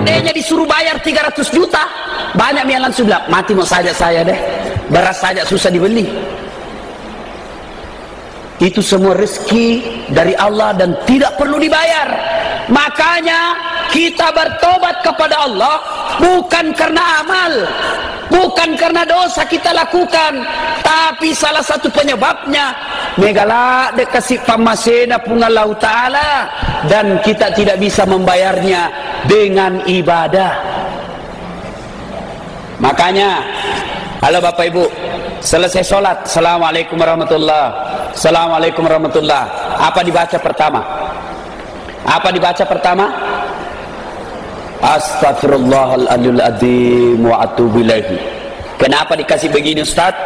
Seandainya disuruh bayar 300 juta, banyak yang langsung bilang, mati mau saja saya deh, beras saja susah dibeli. Itu semua rezeki dari Allah dan tidak perlu dibayar. Makanya kita bertobat kepada Allah bukan karena amal, bukan karena dosa kita lakukan, tapi salah satu penyebabnya megala dekasih pamasena pungalau ta'ala, dan kita tidak bisa membayarnya dengan ibadah. Makanya, halo Bapak Ibu, selesai sholat, Assalamualaikum warahmatullahi, Assalamualaikum warahmatullahi. Apa dibaca pertama? Apa dibaca pertama? Astaghfirullahaladzim wa atubu ilaihi. Kenapa dikasih begini Ustaz?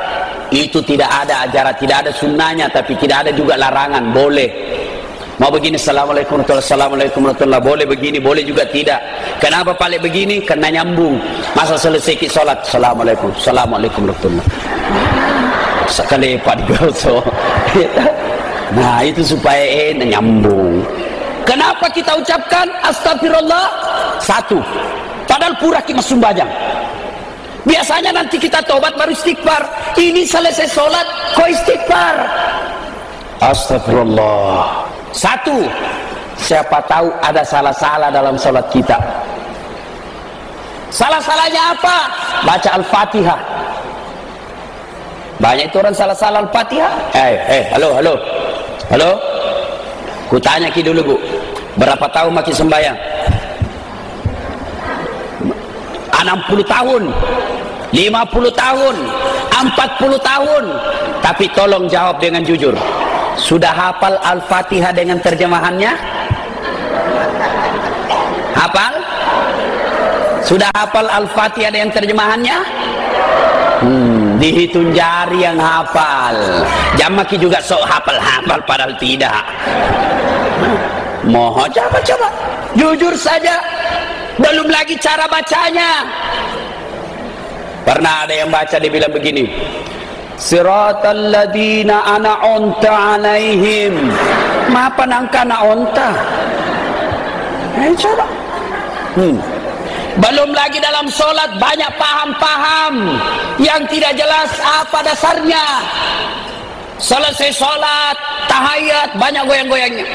Itu tidak ada ajaran, tidak ada sunnahnya, tapi tidak ada juga larangan, boleh. Mau begini, Assalamualaikum warahmatullahi, Assalamualaikum warahmatullahi, boleh begini, boleh juga tidak. Kenapa paling begini? Karena nyambung. Masa selesai sholat, Assalamualaikum, Assalamualaikum warahmatullahi, sekali Pak Digoso. Nah itu supaya nyambung. Kenapa kita ucapkan astagfirullah? Satu, padahal pura kita sumbajang. Biasanya nanti kita tobat baru istighfar. Ini selesai sholat kok istighfar? Astagfirullah. Satu, siapa tahu ada salah-salah dalam sholat kita. Salah-salahnya apa? Baca Al-Fatihah. Banyak itu orang salah-salah Al-Fatihah. Halo. Kutanya ki dulu Bu, berapa tahun makin sembahyang? 60 tahun, 50 tahun, 40 tahun. Tapi tolong jawab dengan jujur, sudah hafal Al-Fatihah dengan terjemahannya? Hafal? Sudah hafal Al-Fatihah dengan terjemahannya? Dihitung jari yang hafal. Jamaki juga sok hafal padahal tidak. Mohon coba jujur saja. Belum lagi cara bacanya. Pernah ada yang baca dibilang begini, Siratal ladzina an'amta alaihim. Mapa nangkana onta? Coba. Belum lagi dalam sholat banyak paham-paham yang tidak jelas apa dasarnya. Selesai sholat, tahiyat, banyak goyang-goyangnya.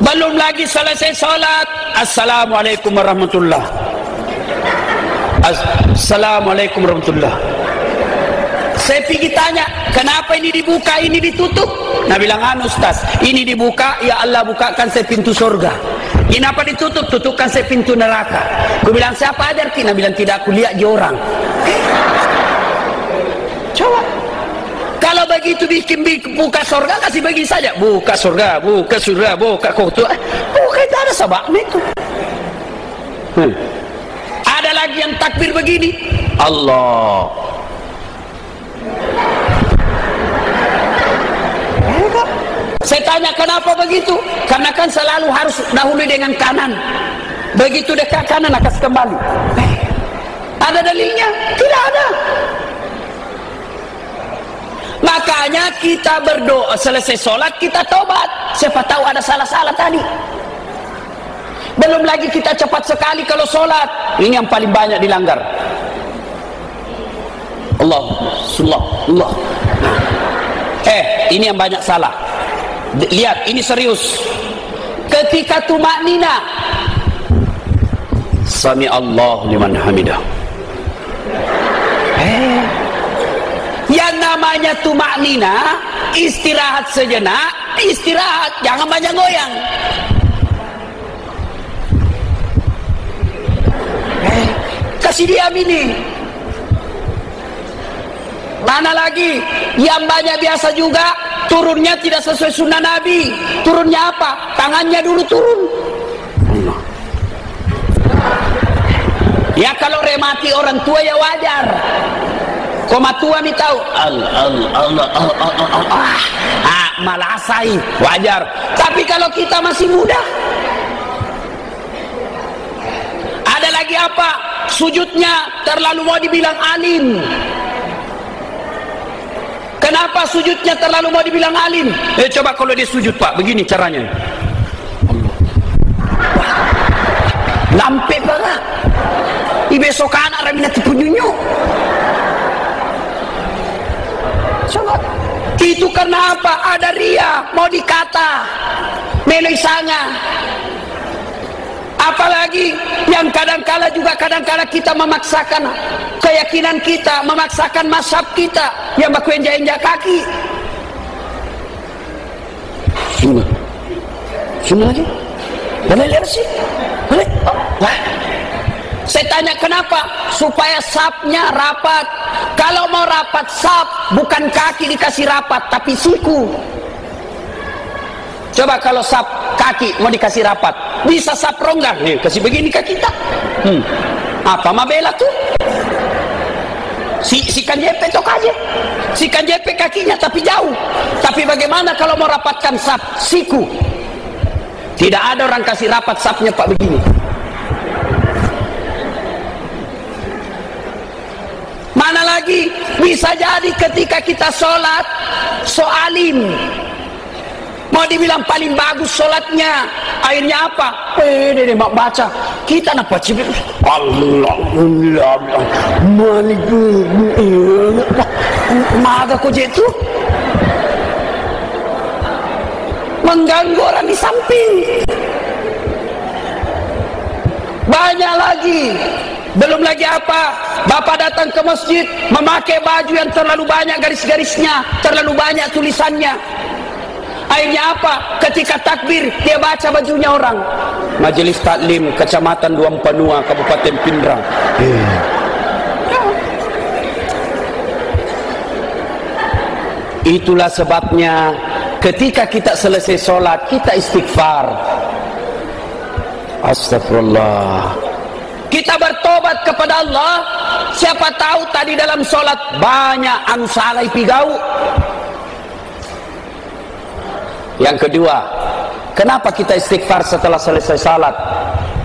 Belum lagi selesai sholat, Assalamualaikum warahmatullahi, Assalamualaikum warahmatullahi. Saya pergi tanya, kenapa ini dibuka, ini ditutup? Nah bilang, Ustaz, ini dibuka, ya Allah bukakan saya pintu surga. Ini apa ditutup? Tutupkan saya pintu neraka. Aku bilang, siapa ajar ki? Nah bilang, tidak, aku lihat di orang. Coba. Kalau begitu bikin buka surga, kasih bagi saja. Buka surga, buka surga, buka kutu. Buka itu ada sebabnya itu. Ada lagi yang takbir begini, Allah. Saya tanya kenapa begitu? Karena kan selalu harus dahulu dengan kanan. Begitu dekat kanan akan kembali. Ada dalilnya? Tidak ada. Makanya kita berdoa selesai sholat kita tobat. Siapa tahu ada salah-salah tadi. Belum lagi kita cepat sekali kalau sholat. Ini yang paling banyak dilanggar. Allah. Ini yang banyak salah. Lihat, ini serius. Ketika tumaknina, Sami Allah liman hamidah. Yang namanya tumaknina, istirahat sejenak, istirahat, jangan banyak goyang. Kasih diam ini. Mana lagi yang banyak biasa juga turunnya tidak sesuai sunnah Nabi. Turunnya apa? Tangannya dulu turun. Ya kalau remati orang tua ya wajar. Koma tua mi tahu malasai wajar. Tapi kalau kita masih muda, ada lagi apa? Sujudnya terlalu mau dibilang alim. Kenapa sujudnya terlalu mau dibilang alim? Coba kalau dia sujud Pak, begini caranya. Lampe banget. Besok anak ramina tipunyunyu. Coba. Itu karena apa? Ada ria, mau dikata, meloi sanga. Apalagi yang kadang-kala kita memaksakan keyakinan kita, memaksakan mazhab kita yang baku enjak-enjak kaki. Sini lagi. Boleh lihat sih? Boleh? Wah. Saya tanya kenapa? Supaya sapnya rapat. Kalau mau rapat sap, bukan kaki dikasih rapat, tapi siku. Coba kalau sap kaki mau dikasih rapat, bisa sap ronggar. Nih, kasih begini ke kita. Apa mabela tuh? Si Kanjepe tok aja. Si Kanjepe kakinya tapi jauh. Tapi bagaimana kalau mau rapatkan sap siku? Tidak ada orang kasih rapat sapnya Pak begini. Mana lagi bisa jadi ketika kita sholat soalim, mau dibilang paling bagus sholatnya, akhirnya apa? Dia mak baca kita napa cibir Allah malik maga kok itu mengganggu orang di samping. Banyak lagi. Belum lagi apa? Bapak datang ke masjid memakai baju yang terlalu banyak garis-garisnya, terlalu banyak tulisannya. Akhirnya apa? Ketika takbir dia baca bajunya orang. Majelis Taklim Kecamatan Duampanua Kabupaten Pindrang. Itulah sebabnya ketika kita selesai sholat kita istighfar. Astagfirullah. Kita bertobat kepada Allah. Siapa tahu tadi dalam sholat banyak anu salah pigau. Yang kedua, kenapa kita istighfar setelah selesai sholat?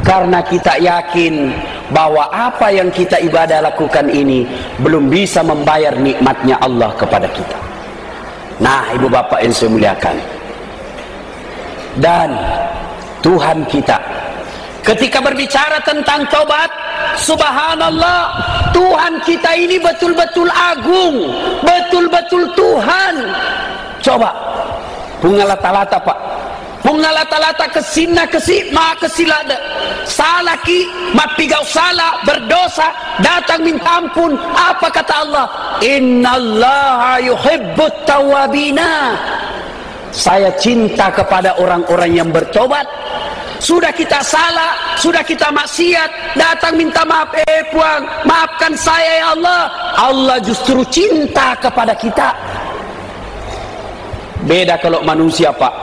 Karena kita yakin bahwa apa yang kita ibadah lakukan ini belum bisa membayar nikmatnya Allah kepada kita. Nah, ibu bapak yang saya muliakan, dan Tuhan kita ketika berbicara tentang tobat, subhanallah, Tuhan kita ini betul-betul agung, betul-betul Tuhan. Coba pungalata-lata Pak, pungalata-lata kesina kesi ma kesilada salah ki mapigau salah berdosa datang minta ampun. Apa kata Allah? Innallaha yuhibbut tawabina. Saya cinta kepada orang-orang yang bertobat. Sudah kita salah, sudah kita maksiat, datang minta maaf, puang, maafkan saya ya Allah. Allah justru cinta kepada kita. Beda kalau manusia Pak.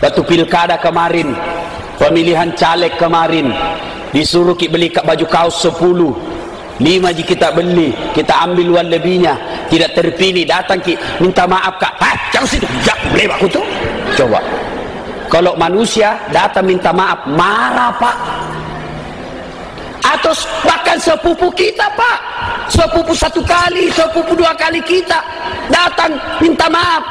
Waktu pilkada kemarin, pemilihan caleg kemarin, disuruh kita beli baju kaos 10, 5 je kita beli, kita ambil uang lebihnya, tidak terpilih, datang ki minta maaf Kak. Jangan situ, jangan beli aku tuh. Coba. Kalau manusia datang minta maaf, marah Pak. Atau bahkan sepupu kita Pak, sepupu 1 kali, sepupu 2 kali kita datang minta maaf.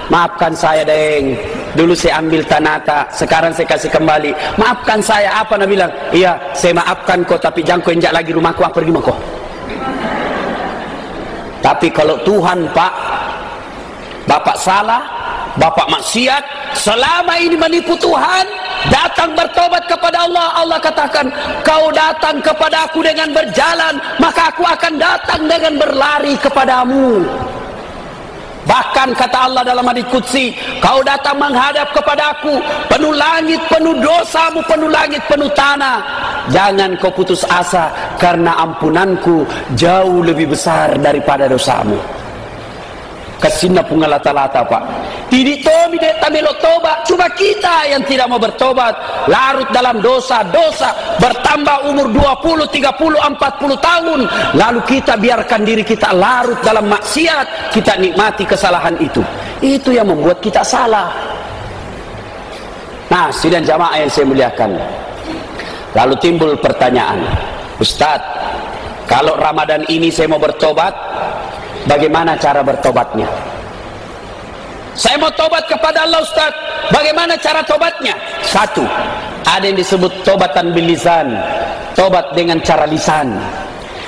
Maafkan saya deng, dulu saya ambil tanata, sekarang saya kasih kembali. Maafkan saya. Apa nak bilang? Iya, saya maafkan kau, tapi jangan kau injak lagi rumahku, aku pergi rumah kau. Tapi kalau Tuhan Pak, Bapak salah, Bapak maksiat, selama ini menipu Tuhan, datang bertobat kepada Allah. Allah katakan, kau datang kepada aku dengan berjalan, maka aku akan datang dengan berlari kepadamu. Bahkan kata Allah dalam hadits qudsi, kau datang menghadap kepada aku, penuh langit, penuh dosamu, penuh langit, penuh tanah. Jangan kau putus asa, karena ampunanku jauh lebih besar daripada dosamu. Kesina pungalata-lata Pak. Tidak tomi dek tamelo tobat. Cuma kita yang tidak mau bertobat, larut dalam dosa-dosa, bertambah umur 20, 30, 40 tahun, lalu kita biarkan diri kita larut dalam maksiat, kita nikmati kesalahan itu. Itu yang membuat kita salah. Nah, sidang jamaah yang saya muliakan, lalu timbul pertanyaan, Ustadz, kalau Ramadan ini saya mau bertobat, bagaimana cara bertobatnya? Saya mau tobat kepada Allah Ustaz, bagaimana cara tobatnya? Satu, ada yang disebut tobatan bil lisan, tobat dengan cara lisan.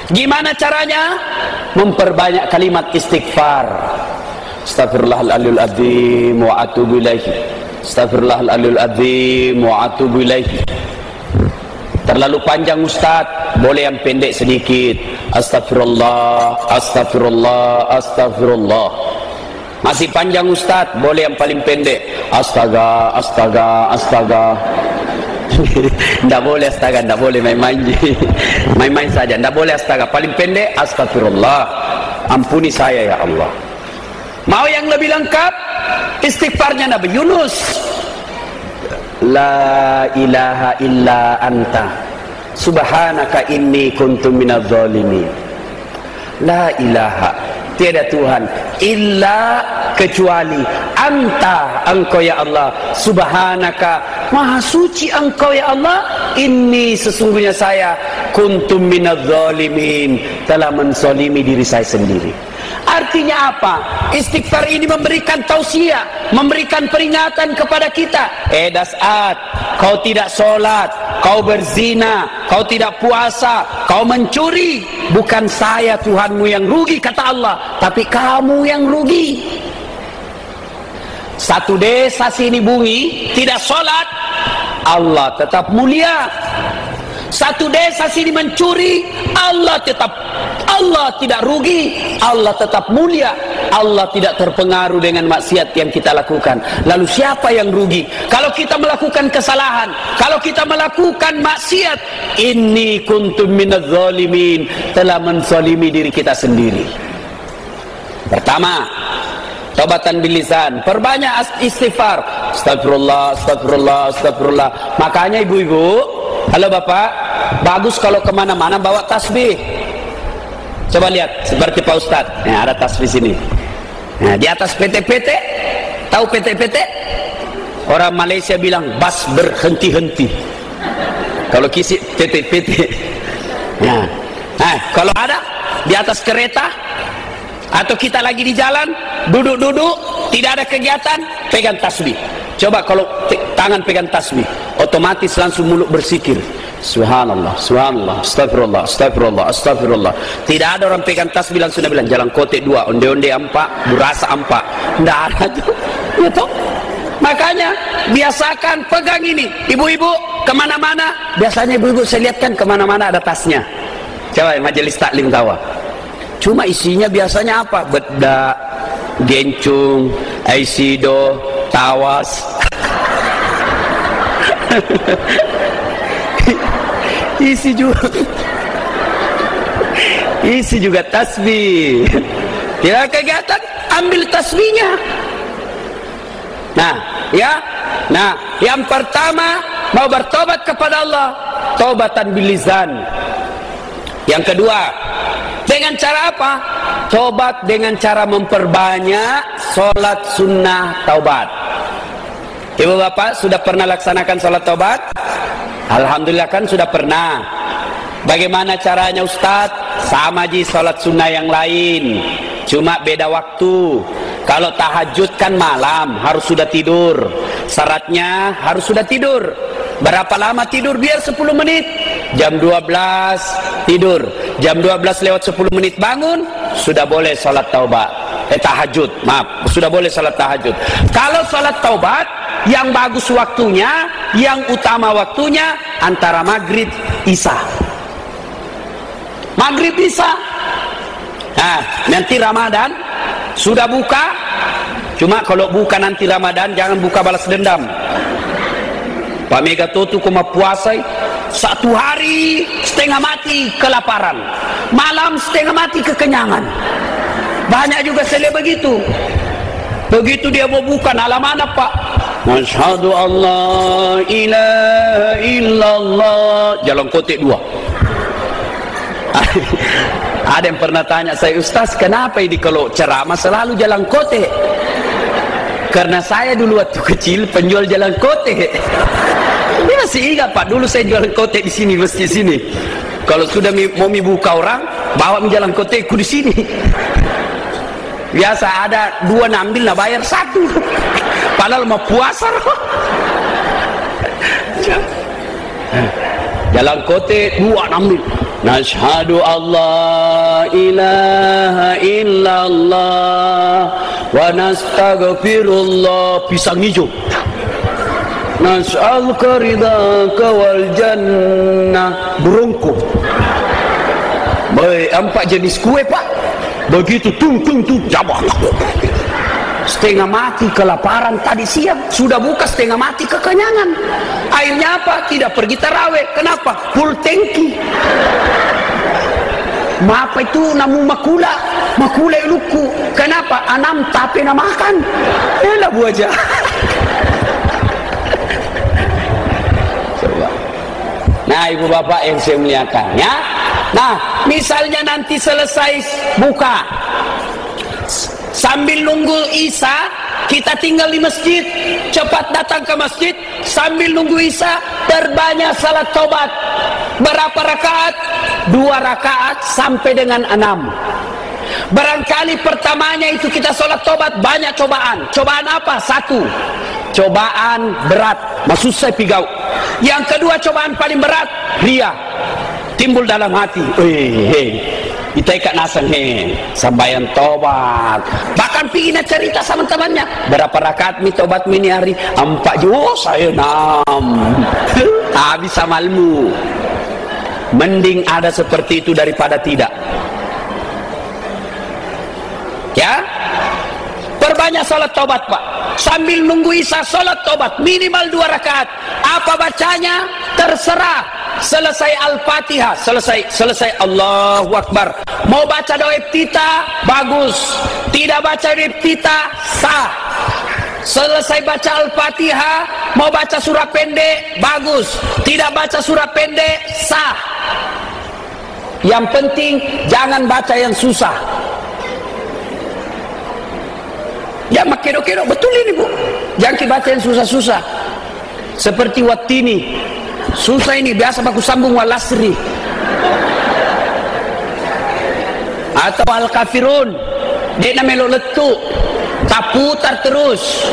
Gimana caranya? Memperbanyak kalimat istighfar. Astaghfirullahaladzim azim wa atubu ilaihi. Astaghfirullahaladzim azim wa atubu ilaihi. Terlalu panjang Ustaz, boleh yang pendek sedikit. Astagfirullah, astagfirullah, astagfirullah. Masih panjang Ustaz, boleh yang paling pendek. Astaga, astaga, astaga. Tidak boleh astaga, tidak boleh main-main. Main-main saja, tidak boleh astaga. Paling pendek, astagfirullah. Ampuni saya ya Allah. Mau yang lebih lengkap? Istighfarnya Nabi Yunus. La ilaha illa anta subhanaka inni kuntu minadz zalimin. La ilaha, tiada Tuhan illa kecuali anta, engkau ya Allah, subhanaka, maha suci engkau ya Allah, inni sesungguhnya saya kuntu minadz zalimin, telah menzalimi diri saya sendiri. Artinya apa? Istighfar ini memberikan tausiah, memberikan peringatan kepada kita. Das'at, kau tidak sholat, kau berzina, kau tidak puasa, kau mencuri. Bukan saya Tuhanmu yang rugi, kata Allah, tapi kamu yang rugi. Satu desa sini bunyi, tidak sholat, Allah tetap mulia. Satu desa sini mencuri, Allah tidak rugi, Allah tetap mulia, Allah tidak terpengaruh dengan maksiat yang kita lakukan. Lalu siapa yang rugi? Kalau kita melakukan kesalahan, kalau kita melakukan maksiat, inni kuntum minadz zalimin, telah menzalimi diri kita sendiri. Pertama, tobatan bil lisan, perbanyak istighfar. Astagfirullah, astagfirullah, astagfirullah. Makanya ibu-ibu, halo bapak, bagus kalau kemana-mana bawa tasbih. Coba lihat, seperti Pak Ustadz, nah, ada tasbih sini. Nah, di atas PT-PT, tahu PT-PT? Orang Malaysia bilang bas berhenti-henti. Kalau kisi PT-PT. Nah, kalau ada di atas kereta, atau kita lagi di jalan, duduk-duduk, tidak ada kegiatan, pegang tasbih. Coba kalau tangan pegang tasbih, otomatis langsung mulut bersikir. Subhanallah, subhanallah, astagfirullah, astagfirullah, astagfirullah. Tidak ada orang pegang tasbih langsung bilang jalan kote 2, onde-onde 4, burasa 4. Tidak ada tuh. Ya toh? Makanya biasakan pegang ini. Ibu-ibu kemana-mana, biasanya ibu-ibu saya lihat kan kemana-mana ada tasnya. Coba majelis taklim tawa. Cuma isinya biasanya apa? Bedak, gencung, aisido, tawas. Isi juga tasbih. Tidak kegiatan, ambil tasbihnya. Nah, ya. Nah, yang pertama mau bertobat kepada Allah, tobatan bil lisan. Yang kedua, dengan cara apa? Tobat dengan cara memperbanyak sholat sunnah taubat. Ibu bapak sudah pernah laksanakan sholat taubat? Alhamdulillah kan sudah pernah. Bagaimana caranya Ustaz? Sama ji sholat sunnah yang lain, cuma beda waktu. Kalau tahajud kan malam, harus sudah tidur. Syaratnya harus sudah tidur. Berapa lama tidur? Biar 10 menit. Jam 12 tidur, jam 12 lewat 10 menit bangun, sudah boleh sholat taubat. Tahajud, maaf, sudah boleh sholat tahajud. Kalau sholat taubat, yang bagus waktunya, yang utama waktunya antara maghrib isya. Maghrib isya. Nah, nanti Ramadan sudah buka. Cuma kalau buka nanti Ramadan, jangan buka balas dendam. Pak Mega Toto kuma puasai 1 hari setengah mati kelaparan, malam setengah mati kekenyangan. Banyak juga saya lihat begitu. Begitu dia mau buka, alam mana Pak? Asyhadu Allah ilaha illallah, jalan kotek 2. Ada yang pernah tanya saya, Ustaz kenapa ini kalau ceramah selalu jalan kotek? Karena saya dulu waktu kecil penjual jalan kotek. Ini masih ingat Pak, dulu saya jualan kotek di sini, masjid sini. Kalau sudah mau buka orang, bawa jalan kotekku di sini. Biasa ada 2 nambil, nah bayar 1. Padahal mau puasa. Jalan kote 2 nambil. Nashhadu Allah ilaha illallah wa nastaghfirullah. Pisang hijau. Nas'aluka ridhaka wal jannah. Berongkok. Baik, 4 jenis kue pak. Begitu tung jabah. Setengah mati kelaparan tadi siang, sudah buka setengah mati kekenyangan. Akhirnya apa? Tidak pergi tarawih. Kenapa? Full tangki. Apa itu namu makula iluku. Kenapa? Anam tapi na makan. Elah bu aja. Nah ibu bapak yang saya muliakan ya. Nah misalnya nanti selesai buka, sambil nunggu Isya, kita tinggal di masjid, cepat datang ke masjid, sambil nunggu Isya, perbanyak salat tobat. Berapa rakaat? 2 rakaat sampai dengan 6. Barangkali pertamanya itu kita salat tobat, banyak cobaan. Cobaan apa? 1, cobaan berat, maksud saya pigau. Yang kedua cobaan paling berat, ria. Timbul dalam hati, kita ikat nasang sambayan tobat. Bahkan pingin cerita sama temannya, berapa rakaat mi tobat mini hari? 4 juga, saya 6. Habis amalmu. Mending ada seperti itu daripada tidak. Ya, perbanyak salat tobat pak. Sambil nunggu Isya salat tobat minimal 2 rakaat. Apa bacanya? Terserah. Selesai Al-Fatihah, selesai Allahu Akbar. Mau baca doa iftitah, bagus. Tidak baca doa iftitah, sah. Selesai baca Al-Fatihah, mau baca surah pendek, bagus. Tidak baca surah pendek, sah. Yang penting jangan baca yang susah. Ya makedo-kedo, betul ini bu. Jangan baca yang susah-susah. Seperti Wattini. Susah ini, biasa baku sambung wal asri. Atau Al-Kafirun. Dia namelo letuk. Tak putar terus.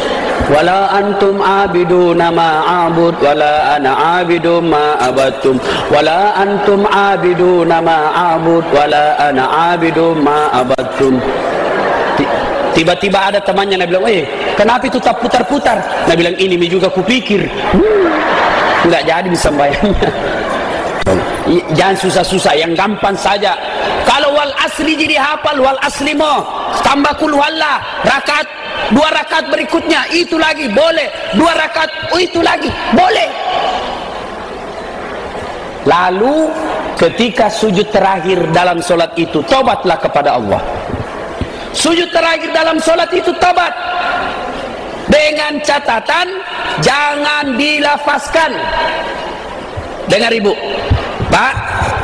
Wala antum abiduna ma'abud wala ana abidu ma'abatum wala antum abiduna ma'abud wala ana abidu ma'abatum. Tiba-tiba ada temannya, Nabi bilang, kenapa itu tak putar-putar? Nabi bilang, ini juga kupikir. Enggak jadi disembayangnya. Jangan susah-susah, yang gampang saja. Kalau wal asri jadi hafal, wal asri mo tambah kul walla, rakaat 2 rakaat berikutnya itu lagi boleh, 2 rakaat itu lagi boleh. Lalu ketika sujud terakhir dalam solat itu, tobatlah kepada Allah. Sujud terakhir dalam solat itu tobat. Dengan catatan jangan dilafazkan. Dengar ibu, pak,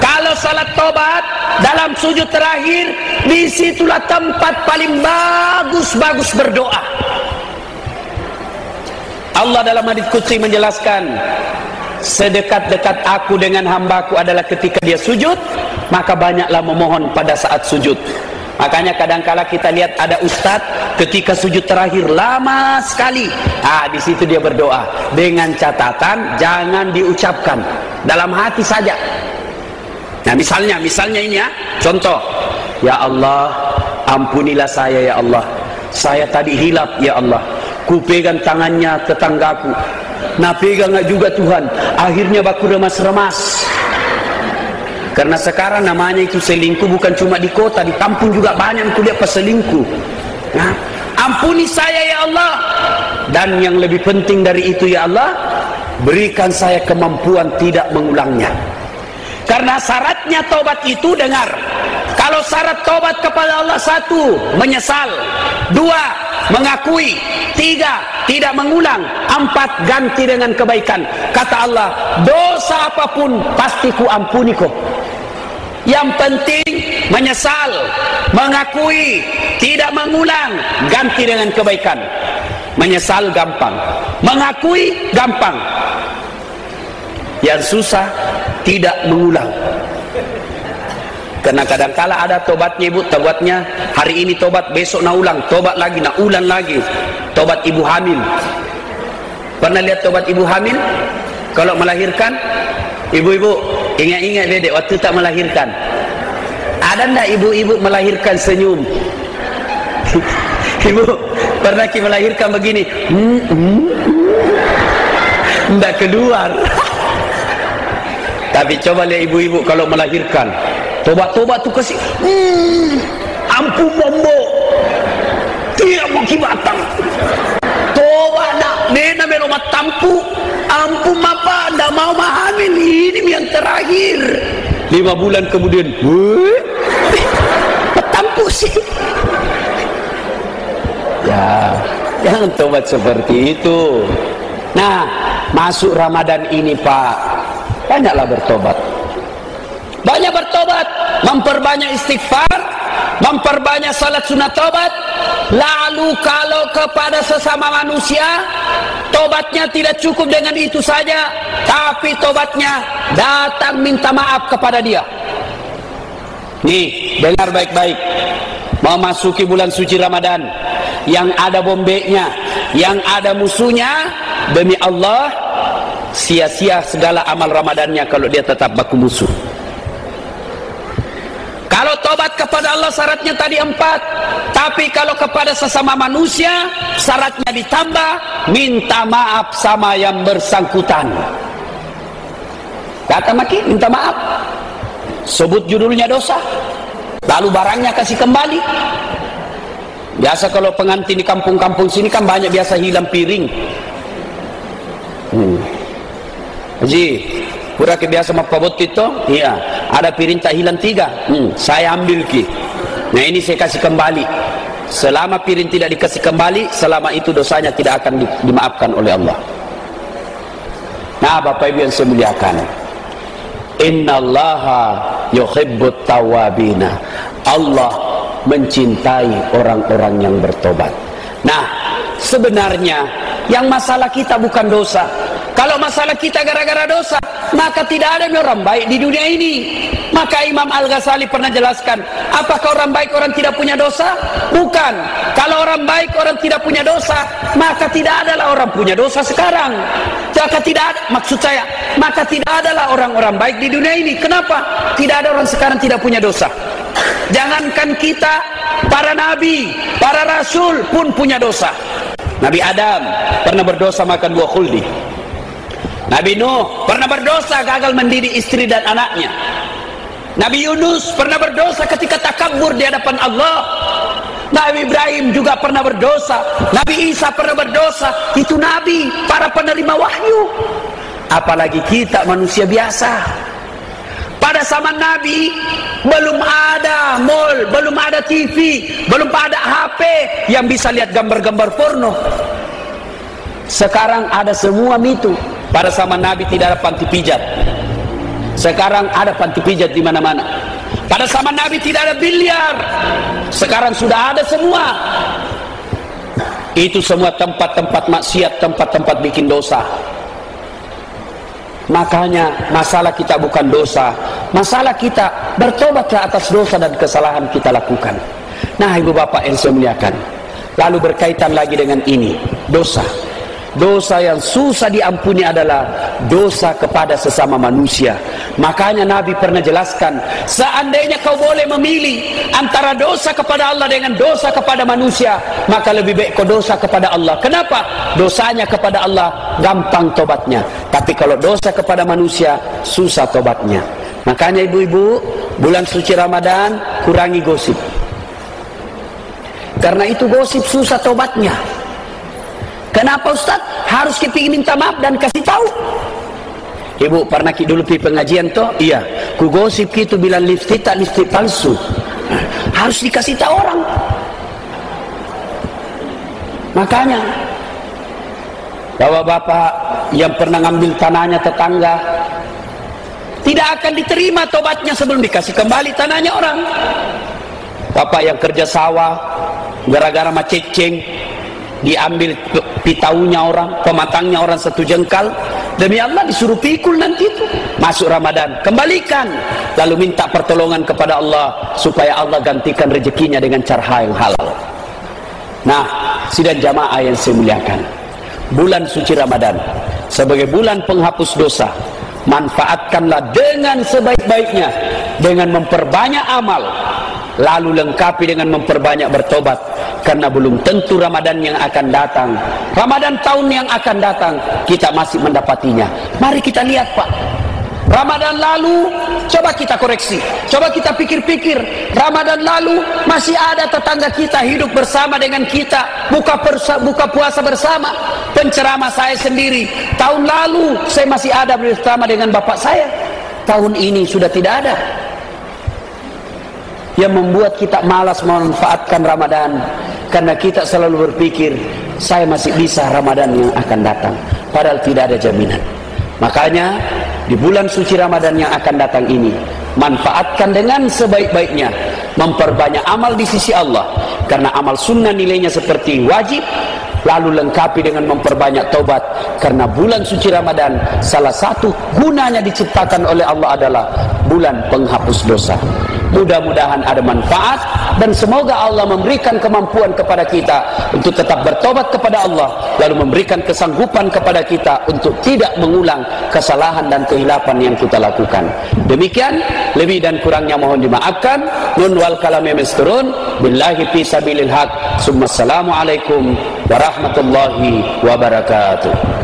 kalau salat tobat dalam sujud terakhir, disitulah tempat paling bagus berdoa. Allah dalam hadits qudsi menjelaskan, sedekat-dekat aku dengan hambaku adalah ketika dia sujud, maka banyaklah memohon pada saat sujud. Makanya kadangkala kita lihat ada ustadz ketika sujud terakhir lama sekali. Di situ dia berdoa dengan catatan jangan diucapkan, dalam hati saja. Nah, misalnya ini ya, contoh. Ya Allah, ampunilah saya ya Allah. Saya tadi hilap ya Allah. Ku pegang tangannya tetanggaku. Nah, pegang juga Tuhan. Akhirnya baku remas-remas. Karena sekarang namanya itu selingkuh bukan cuma di kota, di kampung juga banyak kuliah peselingkuh. Nah, ampuni saya ya Allah. Dan yang lebih penting dari itu ya Allah, berikan saya kemampuan tidak mengulangnya. Karena syaratnya tobat itu, dengar, kalau syarat tobat kepada Allah 1, menyesal, 2, mengakui, 3, tidak mengulang, 4, ganti dengan kebaikan. Kata Allah, dosa apapun pasti ku ampuni kok. Yang penting menyesal, mengakui, tidak mengulang, ganti dengan kebaikan. Menyesal gampang, mengakui gampang. Yang susah tidak mengulang. Karena kadangkala ada tobatnya ibu, tobatnya hari ini tobat, besok nak ulang, tobat lagi, nak ulang lagi. Tobat ibu hamil. Pernah lihat tobat ibu hamil? Kalau melahirkan, ibu-ibu ingat-ingat dedek waktu tak melahirkan. Ada ndak ibu-ibu melahirkan senyum? Ibu pernah melahirkan begini? Ndak keluar. Tapi coba lihat ibu-ibu kalau melahirkan, tobat-tobat tu kasih ampu bombo tidak mau kibatang tobat nak nena melomat tampu ampu mapa ndak mau mahamil ini yang terakhir 5 bulan kemudian tampu sih ya jangan tobat seperti itu. Nah masuk Ramadan ini Pak, banyaklah bertobat, banyak bertobat, memperbanyak istighfar, memperbanyak salat sunat tobat. Lalu kalau kepada sesama manusia, tobatnya tidak cukup dengan itu saja, tapi tobatnya datang minta maaf kepada dia. Nih, dengar baik-baik. Memasuki bulan suci Ramadan, yang ada bombeknya, yang ada musuhnya, demi Allah, sia-sia segala amal Ramadannya kalau dia tetap baku musuh. Kalau tobat kepada Allah syaratnya tadi 4, tapi kalau kepada sesama manusia syaratnya ditambah, minta maaf sama yang bersangkutan. Kata maki minta maaf, sebut judulnya dosa, lalu barangnya kasih kembali. Biasa kalau pengantin di kampung-kampung sini kan banyak biasa hilang piring. Haji, pura kebiasa mapabot itu, iya, ada piring tak hilang 3, saya ambil ki. Nah ini saya kasih kembali. Selama piring tidak dikasih kembali, selama itu dosanya tidak akan dimaafkan oleh Allah. Nah Bapak Ibu yang saya muliakan, innallaha yuhibbut tawabina, Allah mencintai orang-orang yang bertobat. Nah sebenarnya yang masalah kita bukan dosa. Kalau masalah kita gara-gara dosa, maka tidak ada orang baik di dunia ini. Maka Imam Al-Ghazali pernah jelaskan, apakah orang baik orang tidak punya dosa? Bukan. Kalau orang baik orang tidak punya dosa, maka tidak adalah orang punya dosa sekarang. Maka tidak ada, maksud saya, maka tidak adalah orang-orang baik di dunia ini. Kenapa? Tidak ada orang sekarang tidak punya dosa. Jangankan kita, para nabi, para rasul pun punya dosa. Nabi Adam pernah berdosa makan buah khuldi. Nabi Nuh pernah berdosa gagal mendidik istri dan anaknya. Nabi Yunus pernah berdosa ketika takabur di hadapan Allah. Nabi Ibrahim juga pernah berdosa. Nabi Isa pernah berdosa. Itu nabi, para penerima wahyu. Apalagi kita manusia biasa. Pada zaman Nabi belum ada mall, belum ada TV, belum ada HP yang bisa lihat gambar-gambar porno. Sekarang ada semua itu. Pada zaman Nabi tidak ada panti pijat. Sekarang ada panti pijat di mana-mana. Pada zaman Nabi tidak ada biliar. Sekarang sudah ada semua. Itu semua tempat-tempat maksiat, tempat-tempat bikin dosa. Makanya masalah kita bukan dosa, masalah kita bertobat ke atas dosa dan kesalahan kita lakukan. Nah ibu bapak yang saya muliakan, lalu berkaitan lagi dengan ini, dosa. Dosa yang susah diampuni adalah dosa kepada sesama manusia. Makanya Nabi pernah jelaskan, seandainya kau boleh memilih antara dosa kepada Allah dengan dosa kepada manusia, maka lebih baik kau dosa kepada Allah. Kenapa? Dosanya kepada Allah gampang tobatnya, tapi kalau dosa kepada manusia susah tobatnya. Makanya ibu-ibu, bulan suci Ramadan kurangi gosip. Karena itu gosip susah tobatnya. Kenapa Ustaz? Harus kita minta maaf dan kasih tahu. Ibu pernah dulu pergi pengajian toh? Iya. Ku gosip gitu bilang lipstick tak lipstick palsu. Harus dikasih tahu orang. Makanya bapak-bapak yang pernah ngambil tanahnya tetangga tidak akan diterima tobatnya sebelum dikasih kembali tanahnya orang. Bapak yang kerja sawah gara-gara maceceng diambil pitaunya orang, pematangnya orang 1 jengkal, Demi Allah disuruh pikul nanti itu. Masuk Ramadan, kembalikan. Lalu minta pertolongan kepada Allah supaya Allah gantikan rezekinya dengan cara yang halal. Nah, sidang jamaah yang saya muliakan, bulan suci Ramadan sebagai bulan penghapus dosa, manfaatkanlah dengan sebaik-baiknya dengan memperbanyak amal, lalu lengkapi dengan memperbanyak bertobat, karena belum tentu Ramadan yang akan datang, Ramadan tahun yang akan datang kita masih mendapatinya. Mari kita lihat Pak, Ramadan lalu coba kita koreksi, coba kita pikir-pikir, Ramadan lalu masih ada tetangga kita hidup bersama dengan kita, buka puasa bersama. Penceramah saya sendiri tahun lalu saya masih ada bersama dengan bapak saya, tahun ini sudah tidak ada. Yang membuat kita malas memanfaatkan Ramadan karena kita selalu berpikir saya masih bisa Ramadan yang akan datang, padahal tidak ada jaminan. Makanya di bulan suci Ramadan yang akan datang ini, manfaatkan dengan sebaik-baiknya, memperbanyak amal di sisi Allah, karena amal sunnah nilainya seperti wajib. Lalu lengkapi dengan memperbanyak taubat, karena bulan suci Ramadan salah satu gunanya diciptakan oleh Allah adalah bulan penghapus dosa. Mudah-mudahan ada manfaat, dan semoga Allah memberikan kemampuan kepada kita untuk tetap bertobat kepada Allah, lalu memberikan kesanggupan kepada kita untuk tidak mengulang kesalahan dan kehilapan yang kita lakukan. Demikian, lebih dan kurangnya mohon dimaafkan. Nun wal kalami misturun billahi fi sabilil haq. Assalamualaikum warahmatullahi wabarakatuh.